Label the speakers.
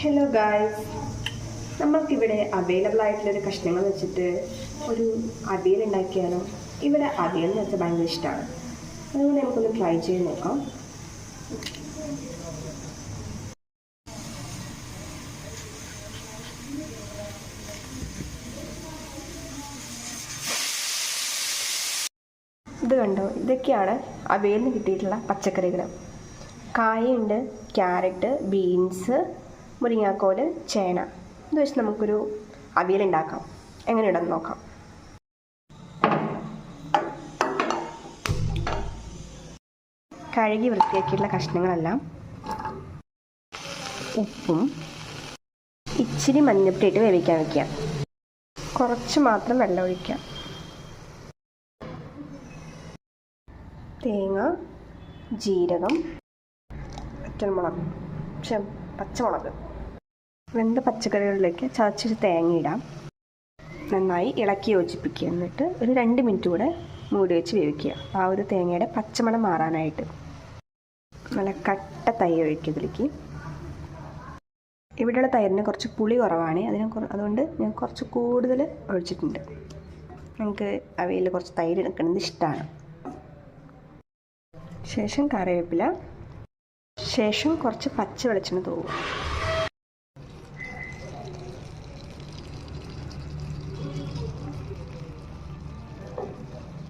Speaker 1: Hello guys, നമ്മൾക്കിവിടെ available ആയിട്ടുള്ളൊരു കഷ്ണങ്ങൾ വെച്ചിട്ട് ഒരു അവിയൽ ഉണ്ടാക്കിയാലോ? ഇവിടെ അവിയൽ എന്ന് വെച്ചാൽ ഭയങ്കര ഇഷ്ടമാണ്. അതുകൊണ്ട് നമുക്കൊന്ന് ട്രൈ ചെയ്ത് നോക്കാം. ഇത് കണ്ടോ, ഇതൊക്കെയാണ് അവയിലിന് കിട്ടിയിട്ടുള്ള പച്ചക്കറികൾ. കായുണ്ട്, ക്യാരറ്റ്, ബീൻസ്, മുരിങ്ങാക്കോല്, ചേന. ഇത് വെച്ച് നമുക്കൊരു അവിയൽ ഉണ്ടാക്കാം. എങ്ങനെ ഇടാൻ നോക്കാം. കഴുകി വൃത്തിയാക്കിയിട്ടുള്ള കഷ്ണങ്ങളെല്ലാം ഉപ്പും ഇച്ചിരി മഞ്ഞപ്പൊടി ഇട്ട് വേവിക്കാൻ വയ്ക്കുക. കുറച്ച് മാത്രം വെള്ളം ഒഴിക്കുക. തേങ്ങ, ജീരകം, വറ്റൽമുളക്, പച്ചമുളക്. വെന്ത പച്ചക്കറികളിലേക്ക് ചതച്ച് തേങ്ങ ഇടാം. നന്നായി ഇളക്കി യോജിപ്പിക്കുക. എന്നിട്ട് ഒരു 2 മിനിറ്റ് കൂടെ മൂടി വെച്ച് വേവിക്കുക. ആ ഒരു തേങ്ങയുടെ പച്ചമണം മാറാനായിട്ട്. നല്ല കട്ട തൈര് ഒഴിക്കുക ഇതിലേക്ക്. ഇവിടെയുള്ള തൈരിന് കുറച്ച് പുളി കുറവാണ്, അതുകൊണ്ട് ഞാൻ കുറച്ച് കൂടുതൽ ഒഴിച്ചിട്ടുണ്ട്. നമുക്ക് അവയിൽ കുറച്ച് തൈര് എടുക്കുന്നത് ഇഷ്ടമാണ്. ശേഷം കറിവേപ്പില, ശേഷം കുറച്ച് പച്ച വെളിച്ചെണ്ണ തൂവും.